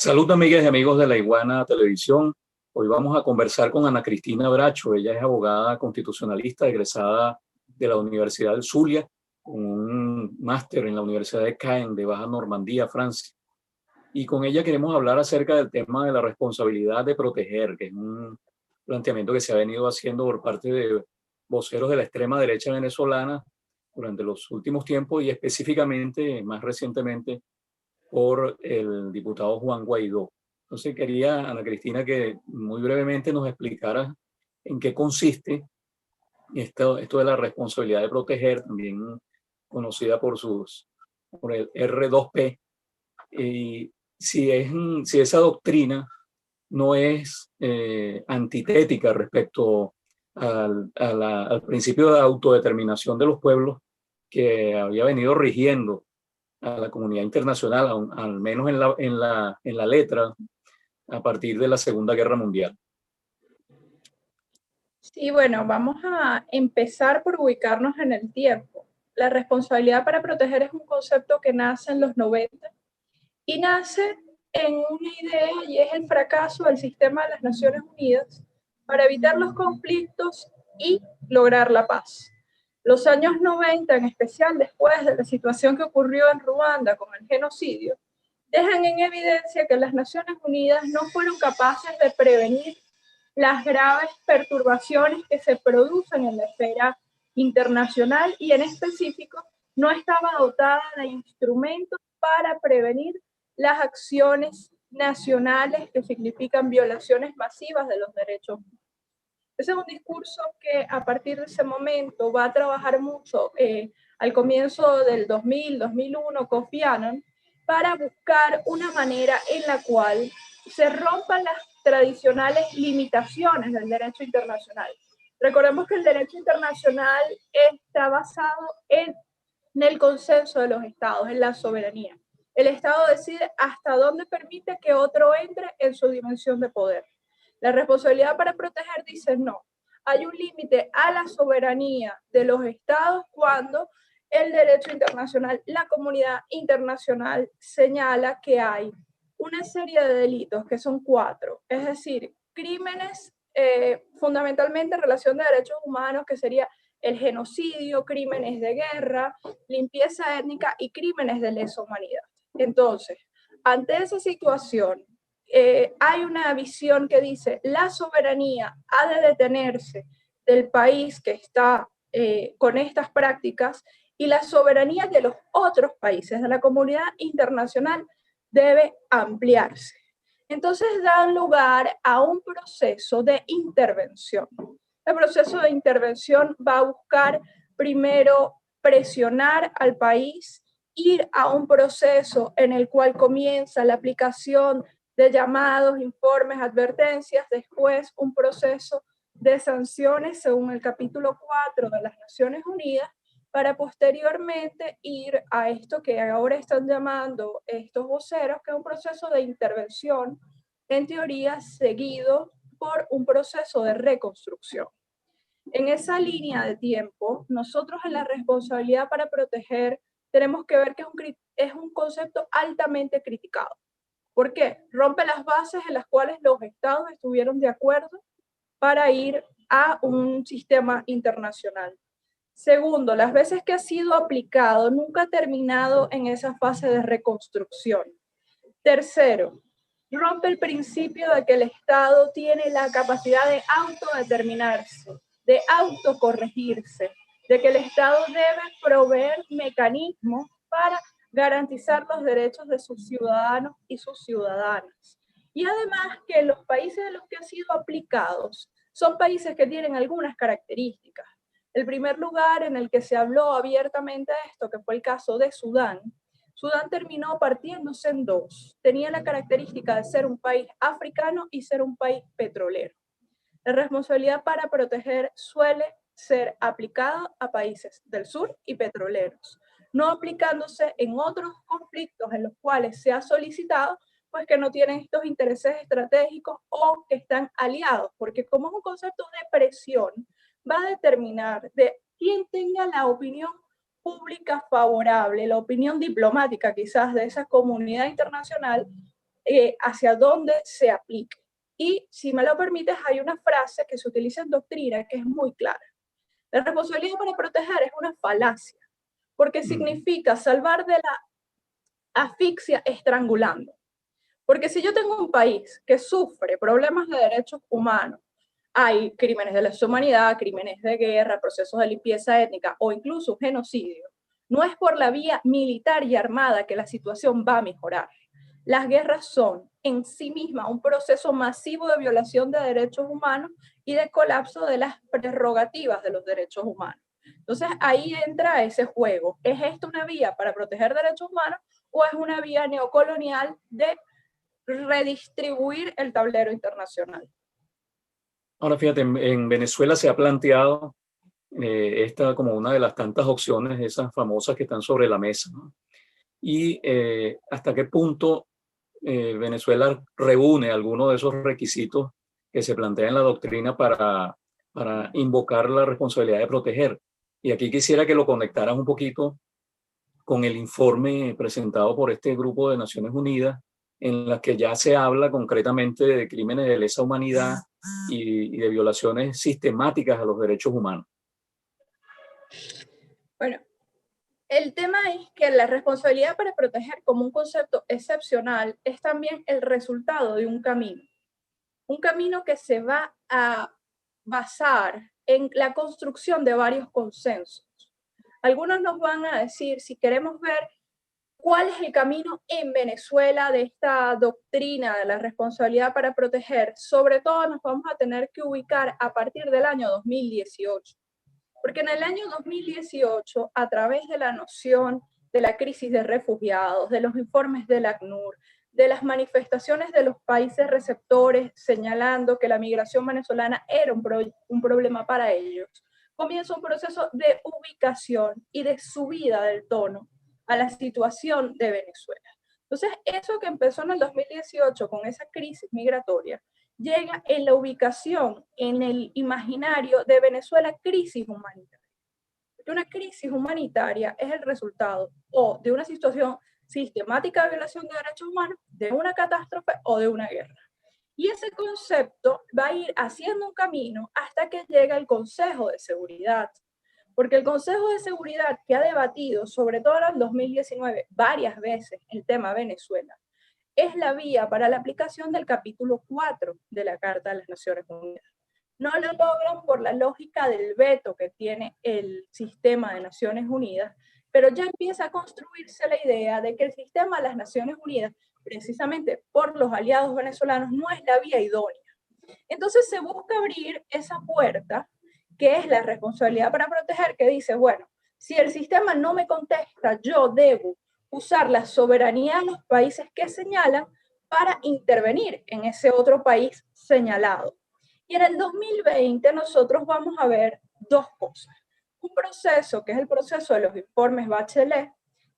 Salud, amigas y amigos de La Iguana Televisión. Hoy vamos a conversar con Ana Cristina Bracho. Ella es abogada constitucionalista egresada de la Universidad del Zulia, con un máster en la Universidad de Caen de Baja Normandía, Francia. Y con ella queremos hablar acerca del tema de la responsabilidad de proteger, que es un planteamiento que se ha venido haciendo por parte de voceros de la extrema derecha venezolana durante los últimos tiempos y específicamente, más recientemente, por el diputado Juan Guaidó. Entonces quería, Ana Cristina, que muy brevemente nos explicara en qué consiste esto de la responsabilidad de proteger, también conocida por el R2P, y si esa doctrina no es antitética respecto al principio de autodeterminación de los pueblos que había venido rigiendo a la comunidad internacional, al menos en la letra, a partir de la Segunda Guerra Mundial. Sí, bueno, vamos a empezar por ubicarnos en el tiempo. La responsabilidad para proteger es un concepto que nace en los 90 y nace en una idea y es el fracaso del sistema de las Naciones Unidas para evitar los conflictos y lograr la paz. Los años 90, en especial después de la situación que ocurrió en Ruanda con el genocidio, dejan en evidencia que las Naciones Unidas no fueron capaces de prevenir las graves perturbaciones que se producen en la esfera internacional y en específico no estaba dotada de instrumentos para prevenir las acciones nacionales que significan violaciones masivas de los derechos humanos. Ese es un discurso que a partir de ese momento va a trabajar mucho al comienzo del 2000, 2001, Kofi Annan, para buscar una manera en la cual se rompan las tradicionales limitaciones del derecho internacional. Recordemos que el derecho internacional está basado en el consenso de los estados, en la soberanía. El estado decide hasta dónde permite que otro entre en su dimensión de poder. La responsabilidad para proteger dice no. Hay un límite a la soberanía de los estados cuando el derecho internacional, la comunidad internacional señala que hay una serie de delitos que son 4, es decir, crímenes fundamentalmente en relación de derechos humanos, que sería el genocidio, crímenes de guerra, limpieza étnica y crímenes de lesa humanidad. Entonces, ante esa situación, hay una visión que dice la soberanía ha de detenerse del país que está con estas prácticas y la soberanía de los otros países, de la comunidad internacional, debe ampliarse. Entonces dan lugar a un proceso de intervención. El proceso de intervención va a buscar primero presionar al país, ir a un proceso en el cual comienza la aplicación de llamados, informes, advertencias, después un proceso de sanciones según el capítulo 4 de las Naciones Unidas, para posteriormente ir a esto que ahora están llamando estos voceros, que es un proceso de intervención, en teoría seguido por un proceso de reconstrucción. En esa línea de tiempo, nosotros en la responsabilidad para proteger tenemos que ver que es un concepto altamente criticado. ¿Por qué? Rompe las bases en las cuales los estados estuvieron de acuerdo para ir a un sistema internacional. Segundo, las veces que ha sido aplicado nunca ha terminado en esa fase de reconstrucción. Tercero, rompe el principio de que el Estado tiene la capacidad de autodeterminarse, de autocorregirse, de que el Estado debe proveer mecanismos para garantizar los derechos de sus ciudadanos y sus ciudadanas. Y además que los países en los que ha sido aplicados son países que tienen algunas características. El primer lugar en el que se habló abiertamente de esto, que fue el caso de Sudán, Sudán terminó partiéndose en dos. Tenía la característica de ser un país africano y ser un país petrolero. La responsabilidad para proteger suele ser aplicada a países del sur y petroleros, no aplicándose en otros conflictos en los cuales se ha solicitado, pues que no tienen estos intereses estratégicos o que están aliados, porque como es un concepto de presión, va a determinar de quién tenga la opinión pública favorable, la opinión diplomática quizás de esa comunidad internacional, hacia dónde se aplique. Y si me lo permites, hay una frase que se utiliza en doctrina que es muy clara. La responsabilidad para proteger es una falacia, porque significa salvar de la asfixia estrangulando. Porque si yo tengo un país que sufre problemas de derechos humanos, hay crímenes de lesa humanidad, crímenes de guerra, procesos de limpieza étnica o incluso genocidio, no es por la vía militar y armada que la situación va a mejorar. Las guerras son en sí mismas un proceso masivo de violación de derechos humanos y de colapso de las prerrogativas de los derechos humanos. Entonces ahí entra ese juego. ¿Es esto una vía para proteger derechos humanos o es una vía neocolonial de redistribuir el tablero internacional? Ahora, fíjate, en Venezuela se ha planteado esta como una de las tantas opciones, esas famosas que están sobre la mesa, ¿no? Y hasta qué punto Venezuela reúne algunos de esos requisitos que se plantean en la doctrina para invocar la responsabilidad de proteger. Y aquí quisiera que lo conectaras un poquito con el informe presentado por este grupo de Naciones Unidas, en la que ya se habla concretamente de crímenes de lesa humanidad y de violaciones sistemáticas a los derechos humanos. Bueno, el tema es que la responsabilidad para proteger como un concepto excepcional es también el resultado de un camino que se va a basar en la construcción de varios consensos. Algunos nos van a decir, si queremos ver cuál es el camino en Venezuela de esta doctrina de la responsabilidad para proteger, sobre todo nos vamos a tener que ubicar a partir del año 2018. Porque en el año 2018, a través de la noción de la crisis de refugiados, de los informes del ACNUR, de las manifestaciones de los países receptores señalando que la migración venezolana era un problema para ellos, comienza un proceso de ubicación y de subida del tono a la situación de Venezuela. Entonces, eso que empezó en el 2018 con esa crisis migratoria, llega en la ubicación, en el imaginario de Venezuela, crisis humanitaria. Porque una crisis humanitaria es el resultado o de una situación sistemática de violación de derechos humanos, de una catástrofe o de una guerra. Y ese concepto va a ir haciendo un camino hasta que llega el Consejo de Seguridad. Porque el Consejo de Seguridad, que ha debatido, sobre todo en el 2019, varias veces el tema Venezuela, es la vía para la aplicación del capítulo 4 de la Carta de las Naciones Unidas. No lo logran por la lógica del veto que tiene el sistema de Naciones Unidas, pero ya empieza a construirse la idea de que el sistema de las Naciones Unidas, precisamente por los aliados venezolanos, no es la vía idónea. Entonces se busca abrir esa puerta, que es la responsabilidad para proteger, que dice, bueno, si el sistema no me contesta, yo debo usar la soberanía de los países que señalan para intervenir en ese otro país señalado. Y en el 2020 nosotros vamos a ver dos cosas. Un proceso que es el proceso de los informes Bachelet,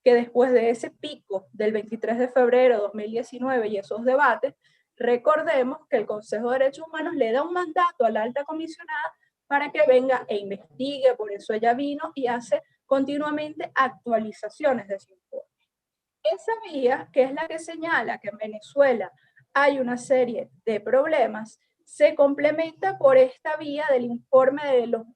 que después de ese pico del 23 de febrero de 2019 y esos debates, recordemos que el Consejo de Derechos Humanos le da un mandato a la alta comisionada para que venga e investigue, por eso ella vino y hace continuamente actualizaciones de ese informe. Esa vía, que es la que señala que en Venezuela hay una serie de problemas, se complementa por esta vía del informe de los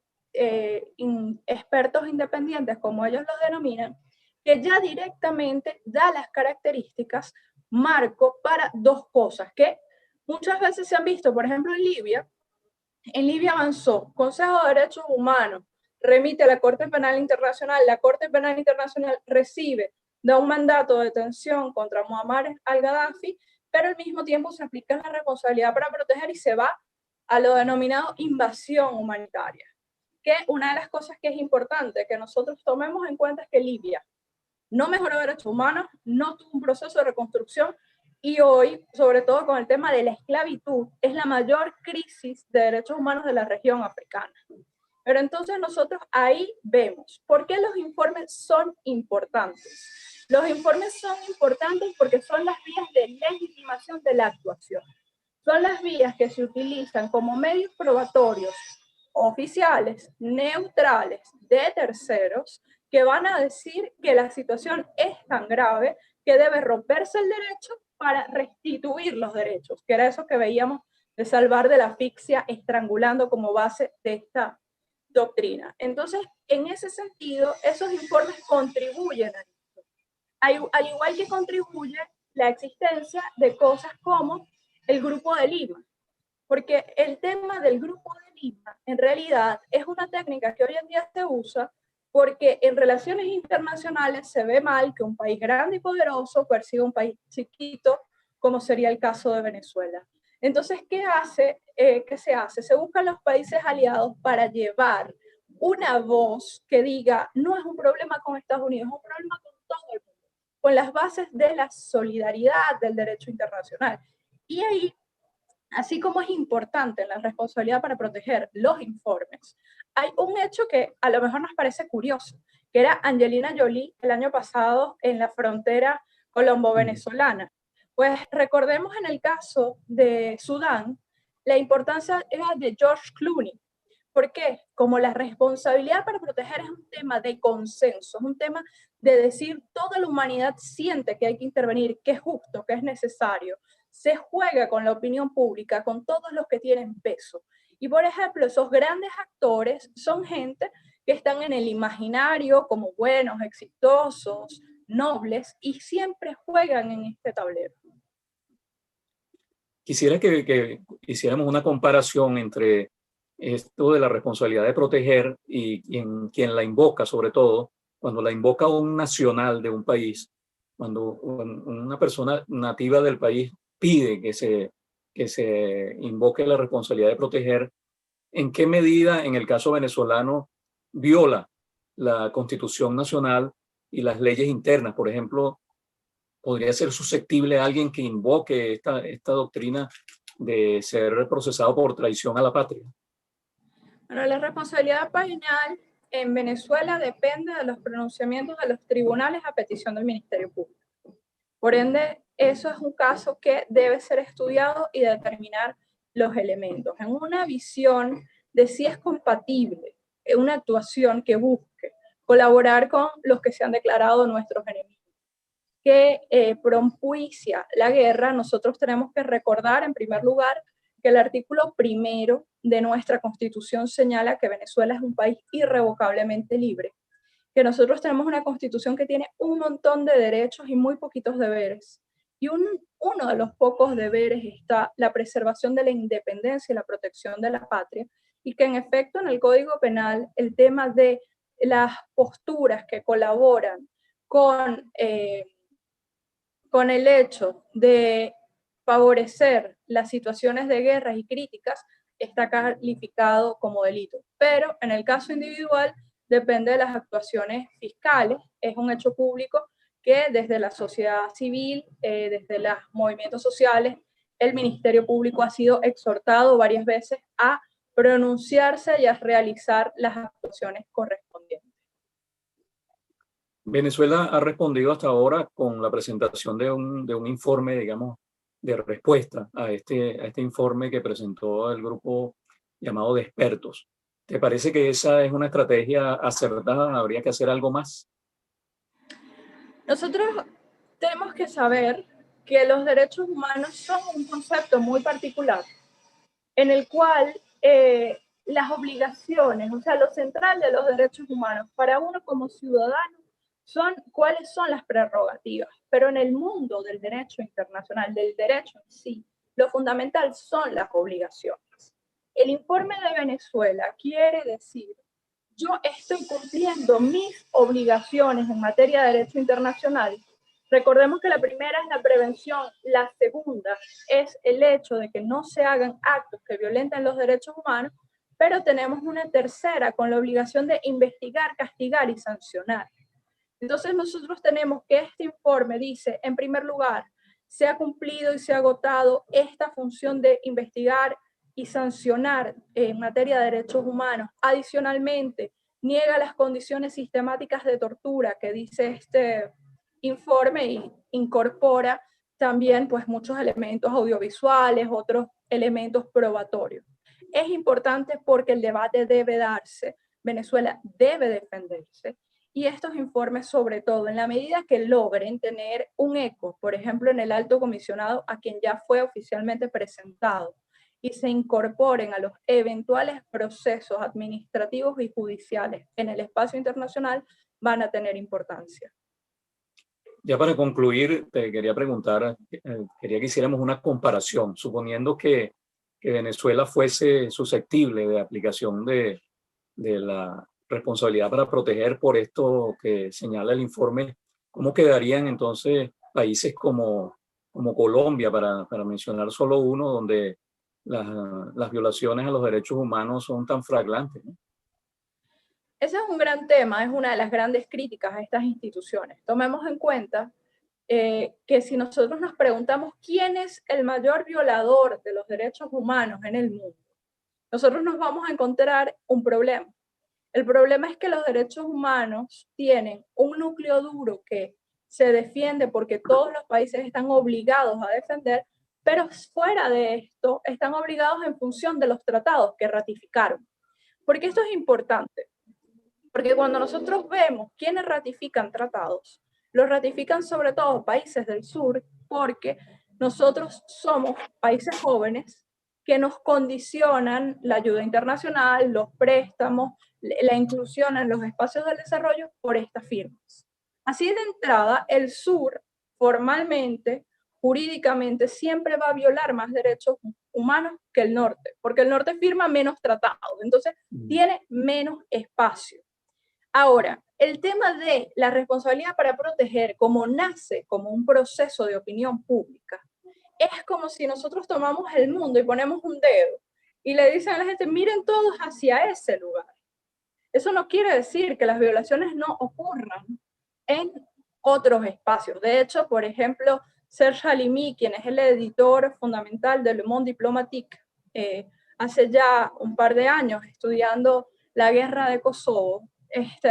expertos independientes, como ellos los denominan, que ya directamente da las características marco para dos cosas que muchas veces se han visto, por ejemplo, en Libia. En Libia avanzó, Consejo de Derechos Humanos remite a la Corte Penal Internacional, la Corte Penal Internacional recibe, da un mandato de detención contra Muammar al-Gaddafi, pero al mismo tiempo se aplica la responsabilidad para proteger y se va a lo denominado invasión humanitaria. Que una de las cosas que es importante que nosotros tomemos en cuenta es que Libia no mejoró derechos humanos, no tuvo un proceso de reconstrucción y hoy, sobre todo con el tema de la esclavitud, es la mayor crisis de derechos humanos de la región africana. Pero entonces nosotros ahí vemos por qué los informes son importantes. Los informes son importantes porque son las vías de legitimación de la actuación. Son las vías que se utilizan como medios probatorios oficiales, neutrales, de terceros, que van a decir que la situación es tan grave que debe romperse el derecho para restituir los derechos, que era eso que veíamos de salvar de la asfixia estrangulando como base de esta doctrina. Entonces, en ese sentido, esos informes contribuyen a esto. Al igual que contribuye la existencia de cosas como el Grupo de Lima, porque el tema del Grupo de Lima en realidad es una técnica que hoy en día se usa porque en relaciones internacionales se ve mal que un país grande y poderoso persiga un país chiquito, como sería el caso de Venezuela. Entonces, ¿qué se hace? Se buscan los países aliados para llevar una voz que diga, no es un problema con Estados Unidos, es un problema con todo el mundo, con las bases de la solidaridad del derecho internacional. Y ahí, así como es importante la responsabilidad para proteger los informes, hay un hecho que a lo mejor nos parece curioso, que era Angelina Jolie el año pasado en la frontera colombo-venezolana. Pues recordemos en el caso de Sudán, la importancia era de George Clooney. ¿Por qué? Como la responsabilidad para proteger es un tema de consenso, es un tema de decir toda la humanidad siente que hay que intervenir, que es justo, que es necesario. Se juega con la opinión pública, con todos los que tienen peso. Y por ejemplo, esos grandes actores son gente que están en el imaginario como buenos, exitosos, nobles, y siempre juegan en este tablero. Quisiera que hiciéramos una comparación entre esto de la responsabilidad de proteger y quien la invoca, sobre todo, cuando la invoca un nacional de un país, cuando una persona nativa del país pide que se invoque la responsabilidad de proteger, ¿en qué medida, en el caso venezolano, viola la Constitución Nacional y las leyes internas? Por ejemplo, ¿podría ser susceptible a alguien que invoque esta doctrina de ser procesado por traición a la patria? Bueno, la responsabilidad penal en Venezuela depende de los pronunciamientos de los tribunales a petición del Ministerio Público. Por ende, eso es un caso que debe ser estudiado y determinar los elementos en una visión de si es compatible una actuación que busque colaborar con los que se han declarado nuestros enemigos, que propicia la guerra. Nosotros tenemos que recordar, en primer lugar, que el artículo primero de nuestra Constitución señala que Venezuela es un país irrevocablemente libre, que nosotros tenemos una Constitución que tiene un montón de derechos y muy poquitos deberes. Y uno de los pocos deberes está la preservación de la independencia y la protección de la patria, y que en efecto en el Código Penal el tema de las posturas que colaboran con el hecho de favorecer las situaciones de guerras y críticas está calificado como delito. Pero en el caso individual depende de las actuaciones fiscales. Es un hecho público que desde la sociedad civil, desde los movimientos sociales, el Ministerio Público ha sido exhortado varias veces a pronunciarse y a realizar las actuaciones correspondientes. Venezuela ha respondido hasta ahora con la presentación de un informe, digamos, de respuesta a este informe que presentó el grupo llamado de expertos. ¿Te parece que esa es una estrategia acertada? ¿Habría que hacer algo más? Nosotros tenemos que saber que los derechos humanos son un concepto muy particular, en el cual las obligaciones, o sea, lo central de los derechos humanos para uno como ciudadano son cuáles son las prerrogativas, pero en el mundo del derecho internacional, del derecho en sí, lo fundamental son las obligaciones. El informe de Venezuela quiere decir, yo estoy cumpliendo mis obligaciones en materia de derecho internacional. Recordemos que la primera es la prevención, la segunda es el hecho de que no se hagan actos que violenten los derechos humanos, pero tenemos una tercera con la obligación de investigar, castigar y sancionar. Entonces nosotros tenemos que este informe dice, en primer lugar, se ha cumplido y se ha agotado esta función de investigar y sancionar en materia de derechos humanos. Adicionalmente, niega las condiciones sistemáticas de tortura que dice este informe y incorpora también pues muchos elementos audiovisuales, otros elementos probatorios. Es importante porque el debate debe darse, Venezuela debe defenderse, y estos informes, sobre todo en la medida que logren tener un eco, por ejemplo, en el alto comisionado, a quien ya fue oficialmente presentado, y se incorporen a los eventuales procesos administrativos y judiciales en el espacio internacional, van a tener importancia. Ya para concluir, te quería preguntar, quería que hiciéramos una comparación, suponiendo que Venezuela fuese susceptible de aplicación de la responsabilidad para proteger por esto que señala el informe. ¿Cómo quedarían entonces países como Colombia, para mencionar solo uno, donde las violaciones a los derechos humanos son tan flagrantes, ¿no? Ese es un gran tema, es una de las grandes críticas a estas instituciones. Tomemos en cuenta que si nosotros nos preguntamos quién es el mayor violador de los derechos humanos en el mundo, nosotros nos vamos a encontrar un problema. El problema es que los derechos humanos tienen un núcleo duro que se defiende porque todos los países están obligados a defender, pero fuera de esto están obligados en función de los tratados que ratificaron. ¿Por qué esto es importante? Porque cuando nosotros vemos quiénes ratifican tratados, los ratifican sobre todo países del sur, porque nosotros somos países jóvenes que nos condicionan la ayuda internacional, los préstamos, la inclusión en los espacios del desarrollo por estas firmas. Así de entrada, el sur formalmente, jurídicamente, siempre va a violar más derechos humanos que el norte, porque el norte firma menos tratados, entonces tiene menos espacio. Ahora, el tema de la responsabilidad para proteger, como nace como un proceso de opinión pública, es como si nosotros tomamos el mundo y ponemos un dedo y le dicen a la gente, miren todos hacia ese lugar. Eso no quiere decir que las violaciones no ocurran en otros espacios. De hecho, por ejemplo, Serge Halimi, quien es el editor fundamental de Le Monde Diplomatique, hace ya un par de años estudiando la guerra de Kosovo,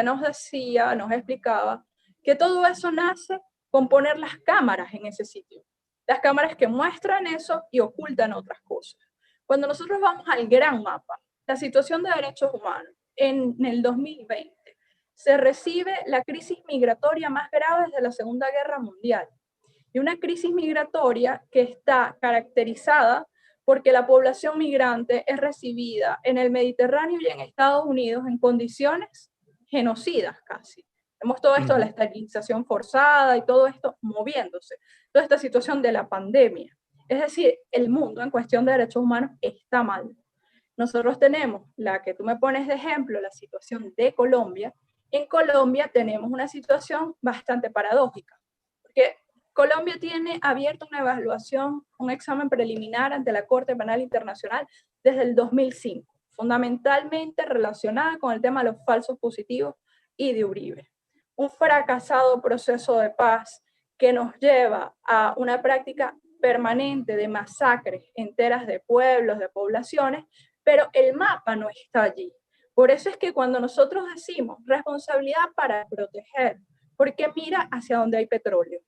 nos decía, nos explicaba que todo eso nace con poner las cámaras en ese sitio. Las cámaras que muestran eso y ocultan otras cosas. Cuando nosotros vamos al gran mapa, la situación de derechos humanos en el 2020, se recibe la crisis migratoria más grave desde la Segunda Guerra Mundial. Y una crisis migratoria que está caracterizada porque la población migrante es recibida en el Mediterráneo y en Estados Unidos en condiciones genocidas casi. Vemos todo esto de la esterilización forzada y todo esto moviéndose. Toda esta situación de la pandemia. Es decir, el mundo en cuestión de derechos humanos está mal. Nosotros tenemos la que tú me pones de ejemplo, la situación de Colombia. En Colombia tenemos una situación bastante paradójica, porque Colombia tiene abierto una evaluación, un examen preliminar ante la Corte Penal Internacional desde el 2005, fundamentalmente relacionada con el tema de los falsos positivos y de Uribe. Un fracasado proceso de paz que nos lleva a una práctica permanente de masacres enteras de pueblos, de poblaciones, pero el mapa no está allí. Por eso es que cuando nosotros decimos responsabilidad para proteger, porque mira hacia donde hay petróleo.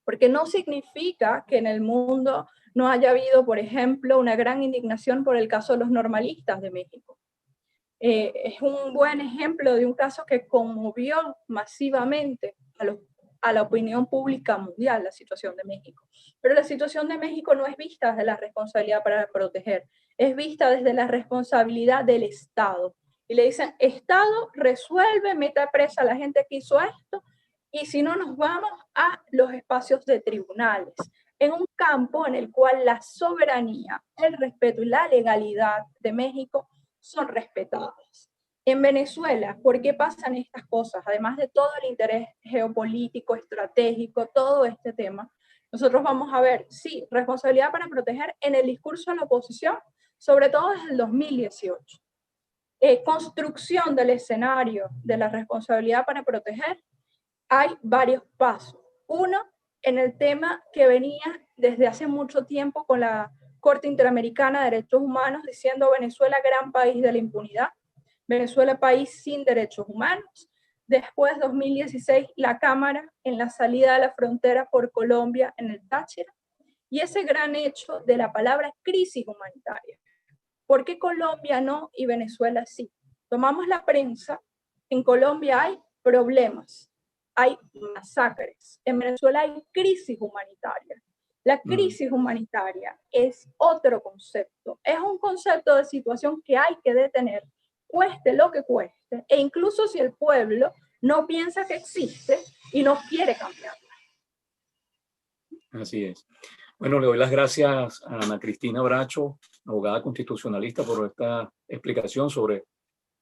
Porque no significa que en el mundo no haya habido, por ejemplo, una gran indignación por el caso de los normalistas de México. Es un buen ejemplo de un caso que conmovió masivamente a la opinión pública mundial, la situación de México. Pero la situación de México no es vista desde la responsabilidad para proteger, es vista desde la responsabilidad del Estado. Y le dicen, Estado, resuelve, meta presa a la gente que hizo esto, y si no nos vamos a los espacios de tribunales, en un campo en el cual la soberanía, el respeto y la legalidad de México son respetadas. En Venezuela, ¿por qué pasan estas cosas? Además de todo el interés geopolítico, estratégico, todo este tema, nosotros vamos a ver, sí, responsabilidad para proteger en el discurso de la oposición, sobre todo desde el 2018. Construcción del escenario de la responsabilidad para proteger, hay varios pasos. Uno, en el tema que venía desde hace mucho tiempo con la Corte Interamericana de Derechos Humanos diciendo Venezuela gran país de la impunidad, Venezuela país sin derechos humanos. Después, 2016, la Cámara en la salida de la frontera por Colombia en el Táchira. Y ese gran hecho de la palabra crisis humanitaria. ¿Por qué Colombia no y Venezuela sí? Tomamos la prensa, en Colombia hay problemas, hay masacres. En Venezuela hay crisis humanitaria. La crisis humanitaria es otro concepto. Es un concepto de situación que hay que detener, cueste lo que cueste, e incluso si el pueblo no piensa que existe y no quiere cambiarla. Así es. Bueno, le doy las gracias a Ana Cristina Bracho, abogada constitucionalista, por esta explicación sobre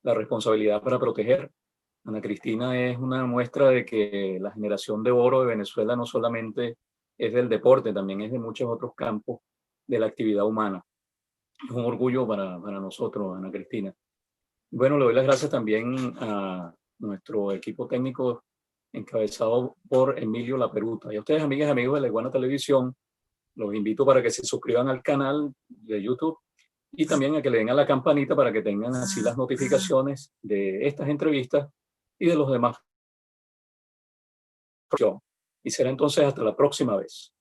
la responsabilidad para proteger. Ana Cristina es una muestra de que la generación de oro de Venezuela no solamente es del deporte, también es de muchos otros campos de la actividad humana. Es un orgullo para nosotros, Ana Cristina. Bueno, le doy las gracias también a nuestro equipo técnico encabezado por Emilio Laperuta. Y a ustedes, amigas y amigos de La Iguana Televisión, los invito para que se suscriban al canal de YouTube y también a que le den a la campanita para que tengan así las notificaciones de estas entrevistas y de los demás. Y será entonces hasta la próxima vez.